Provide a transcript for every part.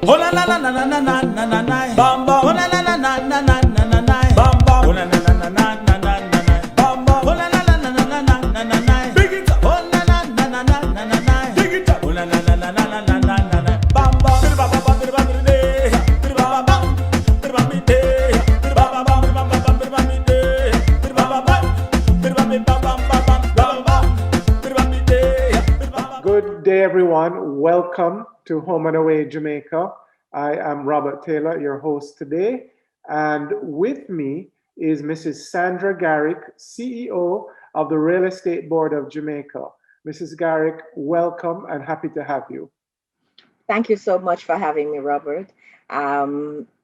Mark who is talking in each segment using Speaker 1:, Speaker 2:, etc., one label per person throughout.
Speaker 1: Oh la la la la la la la la la. Bam bam. Oh la la la la la la la la la. Bam bam. Oh la la la la la la la la. Bam bam. Oh la la la la la la la la la. Big it up. Oh la la la la la la la la. Big it up. Oh la la la la la la la la la. Bam bam. Bir ba ba ba bir ba bir de. Bir ba ba ba. Bir ba bir de. Bir ba ba ba. Bir ba ba ba bir ba bir de. Bir ba ba ba. Bir ba bir ba ba ba ba ba ba. Bir ba bir de.
Speaker 2: Good day, everyone. Welcome to Home and Away Jamaica. I am Robert Taylor, your host today. And with me is Mrs. Sandra Garrick, CEO of the Real Estate Board of Jamaica. Mrs. Garrick, welcome and happy to have you.
Speaker 3: Thank you so much for having me, Robert.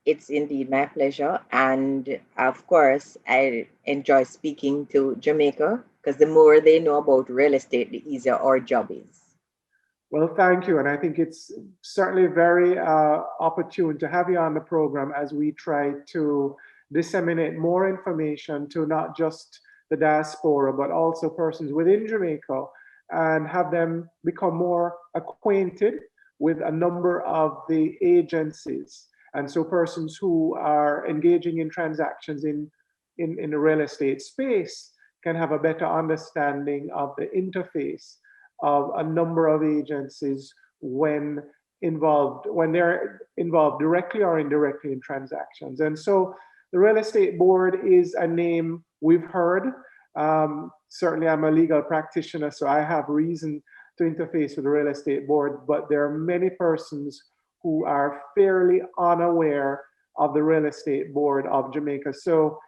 Speaker 3: It's indeed my pleasure. And of course, I enjoy speaking to Jamaica because the more they know about real estate, the easier our job is.
Speaker 2: Well, thank you. And I think it's certainly very opportune to have you on the program as we try to disseminate more information to not just the diaspora, but also persons within Jamaica and have them become more acquainted with a number of the agencies. And so persons who are engaging in transactions in the real estate space can have a better understanding of the interface of a number of agencies when they're involved directly or indirectly in transactions. And so the Real Estate Board is a name we've heard. Certainly I'm a legal practitioner, so I have reason to interface with the Real Estate Board, but there are many persons who are fairly unaware of the Real Estate Board of Jamaica. So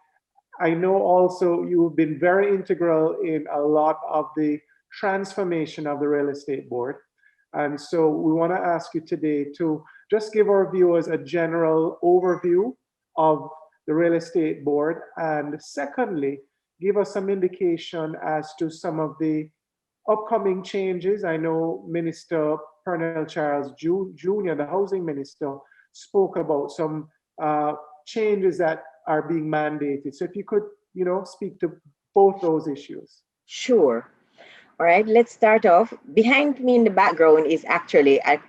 Speaker 2: I know also you've been very integral in a lot of the transformation of the Real Estate Board. And so we want to ask you today to just give our viewers a general overview of the Real Estate Board. And secondly, give us some indication as to some of the upcoming changes. I know Minister Pernell Charles Jr., the Housing Minister, spoke about some changes that are being mandated. So if you could, speak to both those issues.
Speaker 3: Sure. All right, let's start off. Behind me in the background is actually a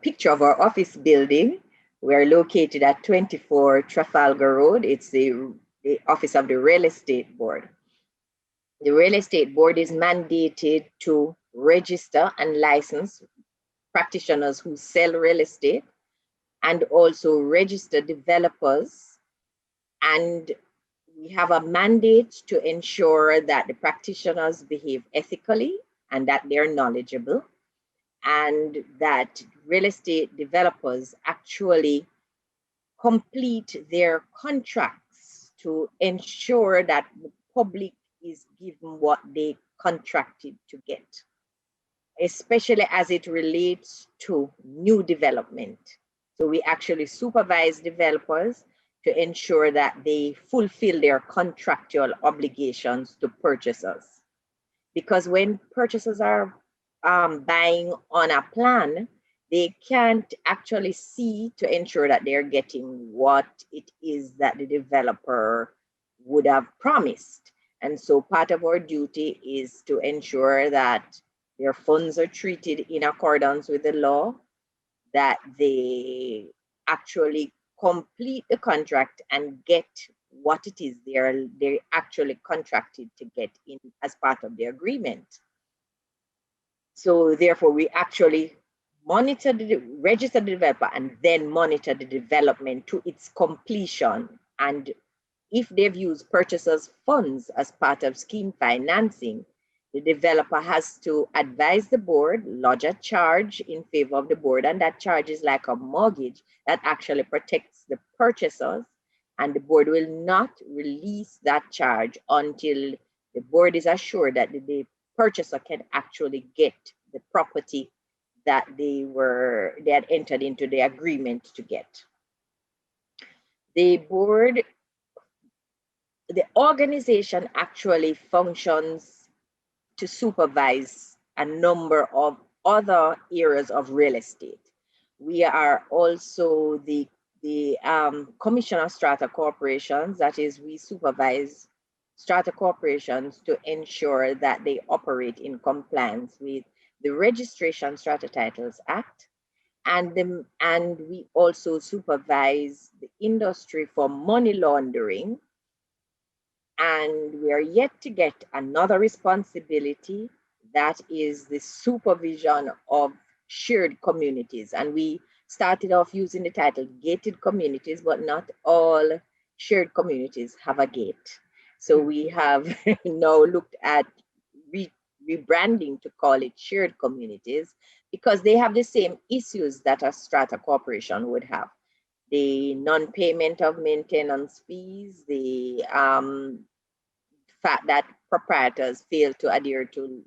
Speaker 3: picture of our office building. We're located at 24 Trafalgar Road. It's the office of the Real Estate Board. The Real Estate Board is mandated to register and license practitioners who sell real estate and also register developers. And we have a mandate to ensure that the practitioners behave ethically and that they're knowledgeable, and that real estate developers actually complete their contracts to ensure that the public is given what they contracted to get, especially as it relates to new development. So we actually supervise developers to ensure that they fulfill their contractual obligations to purchasers. Because when purchasers are buying on a plan, they can't actually see to ensure that they're getting what it is that the developer would have promised. And so part of our duty is to ensure that their funds are treated in accordance with the law, that they actually complete the contract and get what it is they're actually contracted to get in as part of the agreement. So therefore, we actually register the developer and then monitor the development to its completion. And if they've used purchasers' funds as part of scheme financing, the developer has to advise the board, lodge a charge in favor of the board, and that charge is like a mortgage that actually protects the purchasers, and the board will not release that charge until the board is assured that the purchaser can actually get the property that they had entered into the agreement to get. The board, the organization actually functions to supervise a number of other areas of real estate. We are also the Commissioner of Strata Corporations, that is, we supervise strata corporations to ensure that they operate in compliance with the Registration Strata Titles Act and we also supervise the industry for money laundering. And we are yet to get another responsibility, that is the supervision of shared communities. And we started off using the title gated communities, but not all shared communities have a gate. So we have now looked at rebranding to call it shared communities, because they have the same issues that a strata corporation would have: the non-payment of maintenance fees, the fact that proprietors fail to adhere to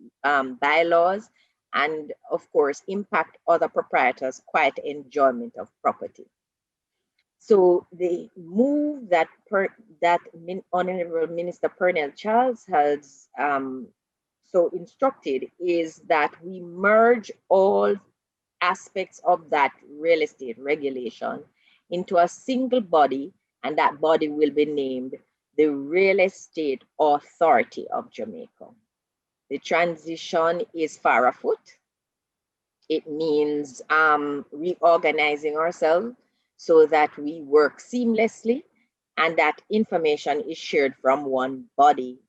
Speaker 3: bylaws, and of course impact other proprietors' quiet enjoyment of property. So the move that Honorable Minister Pernell Charles has so instructed is that we merge all aspects of that real estate regulation into a single body, and that body will be named the Real Estate Authority of Jamaica. The transition is far afoot. It means reorganizing ourselves so that we work seamlessly and that information is shared from one body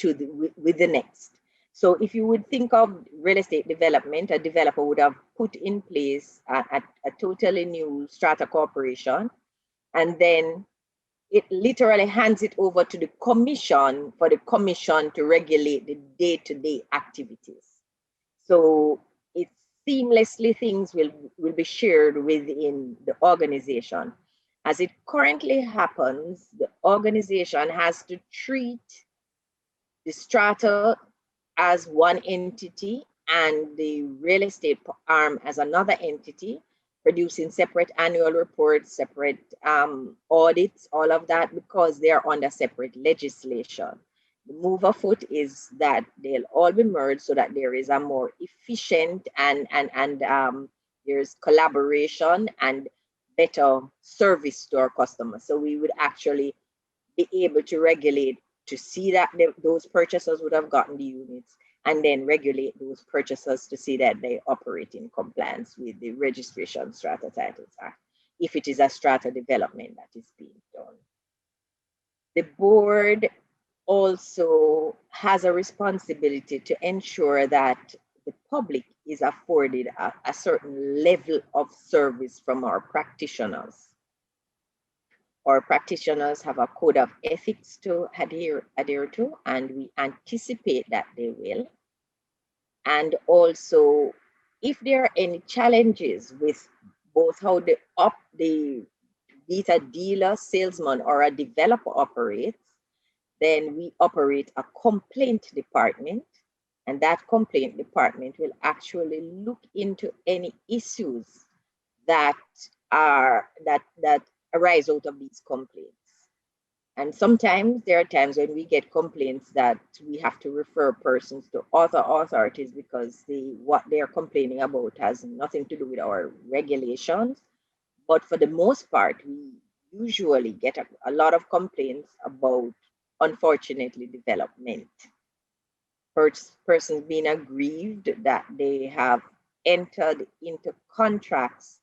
Speaker 3: with the next. So if you would think of real estate development, a developer would have put in place a totally new strata corporation, and then it literally hands it over to the commission for the commission to regulate the day-to-day activities. So it's seamlessly things will be shared within the organization. As it currently happens, the organization has to treat the strata as one entity and the real estate arm as another entity, producing separate annual reports, separate audits, all of that, because they are under separate legislation. The move afoot is that they'll all be merged so that there is a more efficient and there's collaboration and better service to our customers. So we would actually be able to regulate to see that those purchasers would have gotten the units, and then regulate those purchasers to see that they operate in compliance with the Registration Strata Titles Act, if it is a strata development that is being done. The board also has a responsibility to ensure that the public is afforded a certain level of service from our practitioners. Our practitioners have a code of ethics to adhere to, and we anticipate that they will. And also, if there are any challenges with both how the beta dealer, salesman, or a developer operates, then we operate a complaint department, and that complaint department will actually look into any issues that arise out of these complaints. And sometimes there are times when we get complaints that we have to refer persons to other authorities because what they're complaining about has nothing to do with our regulations. But for the most part, we usually get a lot of complaints about, unfortunately, development. Persons being aggrieved that they have entered into contracts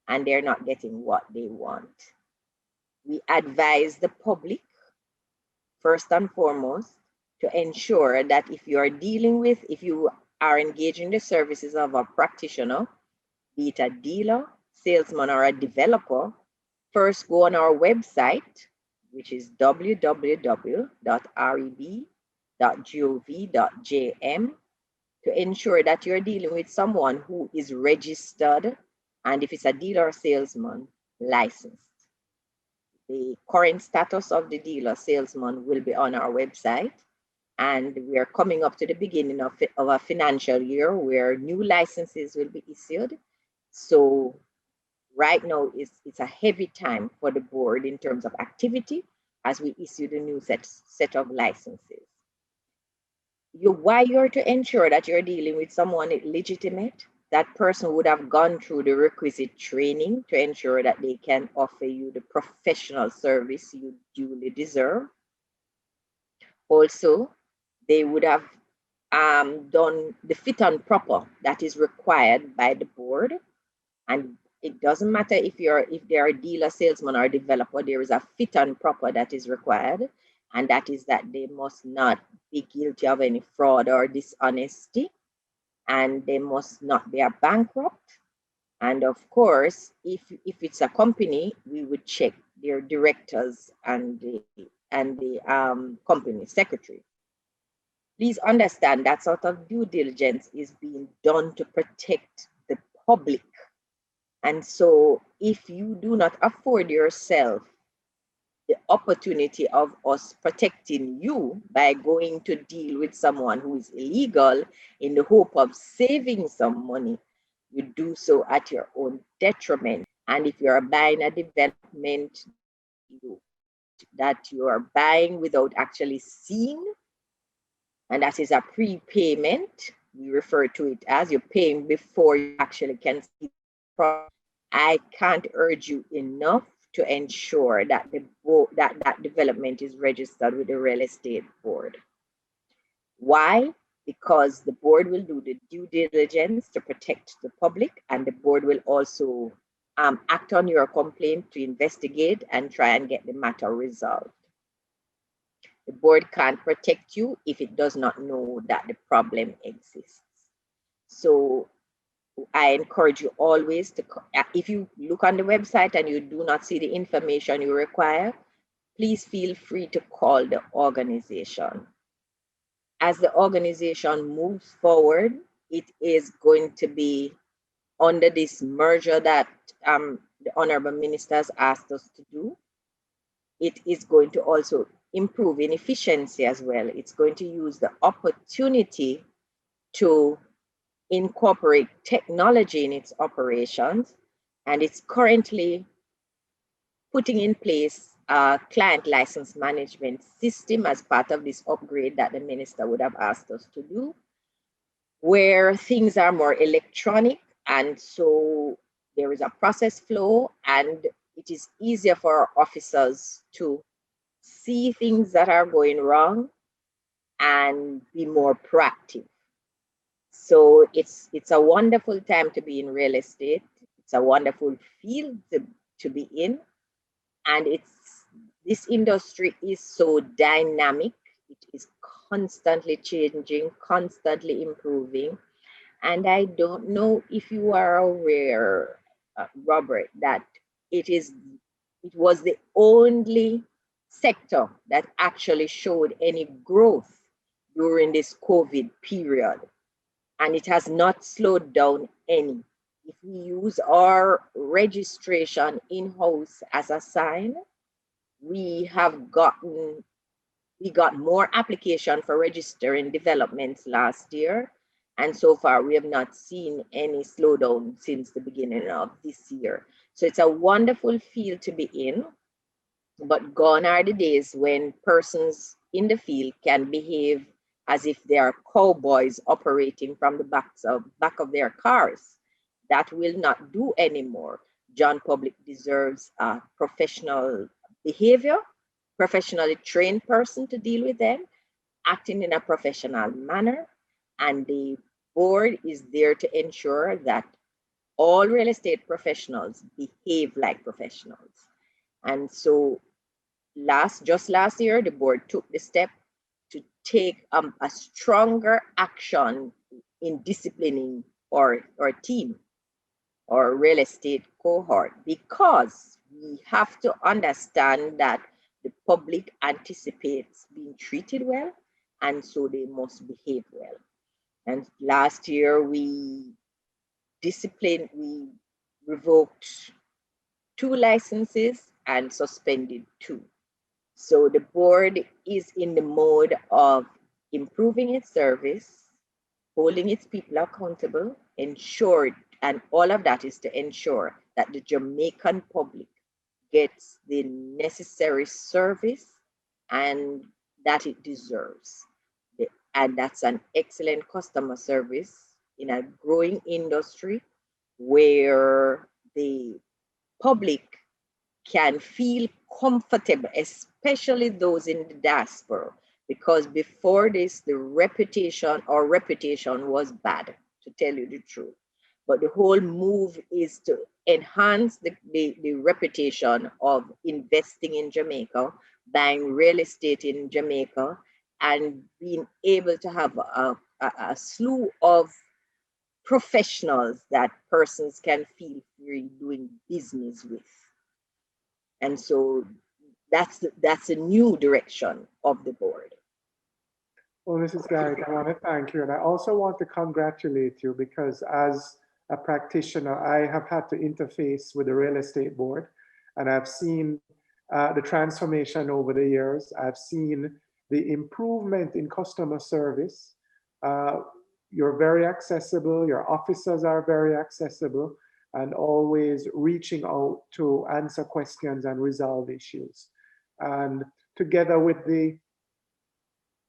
Speaker 3: and they're not getting what they want. We advise the public, first and foremost, to ensure that if you are engaging the services of a practitioner, be it a dealer, salesman, or a developer, first go on our website, which is www.reb.gov.jm, to ensure that you're dealing with someone who is registered, and if it's a dealer or salesman, licensed. The current status of the dealer salesman will be on our website, and we are coming up to the beginning of a financial year where new licenses will be issued. So right now it's a heavy time for the board in terms of activity as we issue the new set of licenses. Why you're to ensure that you're dealing with someone legitimate, that person would have gone through the requisite training to ensure that they can offer you the professional service you duly deserve. Also, they would have done the fit and proper that is required by the board. And it doesn't matter if they are a dealer, salesman, or developer, there is a fit and proper that is required, and that is that they must not be guilty of any fraud or dishonesty, and they must not be a bankrupt. And of course, if it's a company, we would check their directors and the company secretary. Please understand that sort of due diligence is being done to protect the public. And so if you do not afford yourself the opportunity of us protecting you by going to deal with someone who is illegal in the hope of saving some money, you do so at your own detriment. And if you're buying a development that you are buying without actually seeing, and that is a prepayment, we refer to it as you're paying before you actually can see the product. I can't urge you enough to ensure that that development is registered with the real estate board. Why? Because the board will do the due diligence to protect the public, and the board will also act on your complaint to investigate and try and get the matter resolved. The board can't protect you if it does not know that the problem exists. So I encourage you always to, if you look on the website and you do not see the information you require, please feel free to call the organization. As the organization moves forward, it is going to be under this merger that the Honorable Minister has asked us to do. It is going to also improve in efficiency as well. It's going to use the opportunity to incorporate technology in its operations, and it's currently putting in place a client license management system as part of this upgrade that the minister would have asked us to do, where things are more electronic, and so there is a process flow, and it is easier for our officers to see things that are going wrong and be more proactive. So it's a wonderful time to be in real estate. It's a wonderful field to be in. And this industry is so dynamic. It is constantly changing, constantly improving. And I don't know if you are aware, Robert, that it was the only sector that actually showed any growth during this COVID period. And it has not slowed down any. If we use our registration in-house as a sign, we got more application for registering developments last year. And so far, we have not seen any slowdown since the beginning of this year. So it's a wonderful field to be in, but gone are the days when persons in the field can behave as if they are cowboys operating from the back of their cars. That will not do anymore. John Public deserves a professional behavior, professionally trained person to deal with them, acting in a professional manner, and the board is there to ensure that all real estate professionals behave like professionals. And so just last year, the board took the step to take a stronger action in disciplining our team or real estate cohort, because we have to understand that the public anticipates being treated well, and so they must behave well. And last year we revoked 2 licenses and suspended 2. So the board is in the mode of improving its service, holding its people accountable, and all of that is to ensure that the Jamaican public gets the necessary service and that it deserves. And that's an excellent customer service in a growing industry where the public can feel comfortable, especially those in the diaspora, because before this, our reputation was bad, to tell you the truth. But the whole move is to enhance the reputation of investing in Jamaica, buying real estate in Jamaica, and being able to have a slew of professionals that persons can feel free doing business with. And so that's a new direction of the board.
Speaker 2: Well, Mrs. Garrett, I want to thank you. And I also want to congratulate you because as a practitioner, I have had to interface with the real estate board and I've seen the transformation over the years. I've seen the improvement in customer service. You're very accessible, your officers are very accessible and always reaching out to answer questions and resolve issues. And together with the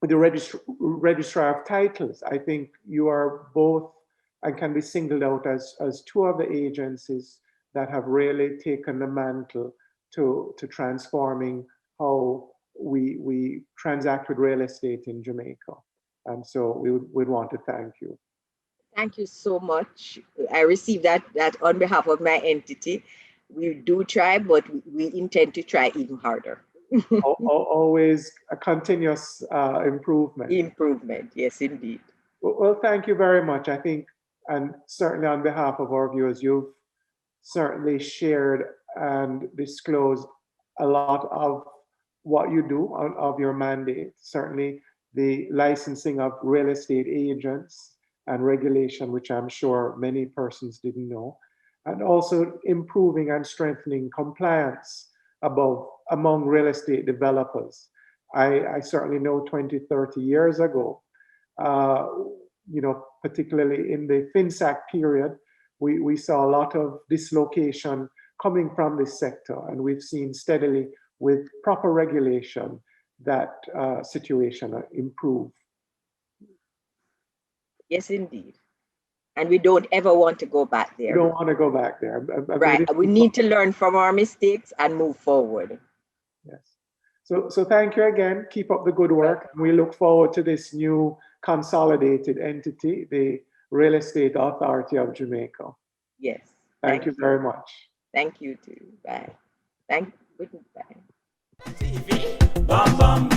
Speaker 2: registrar of titles, I think you are both and can be singled out as two of the agencies that have really taken the mantle to transforming how we transact with real estate in Jamaica. And so we'd want to thank you.
Speaker 3: Thank you so much. I received that on behalf of my entity. We do try, but we intend to try even harder.
Speaker 2: Always a continuous improvement.
Speaker 3: Improvement, yes, indeed.
Speaker 2: Well, thank you very much. I think, and certainly on behalf of our viewers, you've certainly shared and disclosed a lot of what you do, of your mandate. Certainly the licensing of real estate agents and regulation, which I'm sure many persons didn't know, and also improving and strengthening compliance among real estate developers. I certainly know 20, 30 years ago, particularly in the FinSac period, we saw a lot of dislocation coming from this sector, and we've seen steadily with proper regulation that situation improve.
Speaker 3: Yes, indeed. And we don't ever want to go back there.
Speaker 2: We don't want to go back there.
Speaker 3: Right. We need to learn from our mistakes and move forward.
Speaker 2: Yes. So thank you again. Keep up the good work. We look forward to this new consolidated entity, the Real Estate Authority of Jamaica.
Speaker 3: Yes.
Speaker 2: Thank you very much.
Speaker 3: Thank you too. Bye. Goodbye.
Speaker 1: TV. Bam, bam.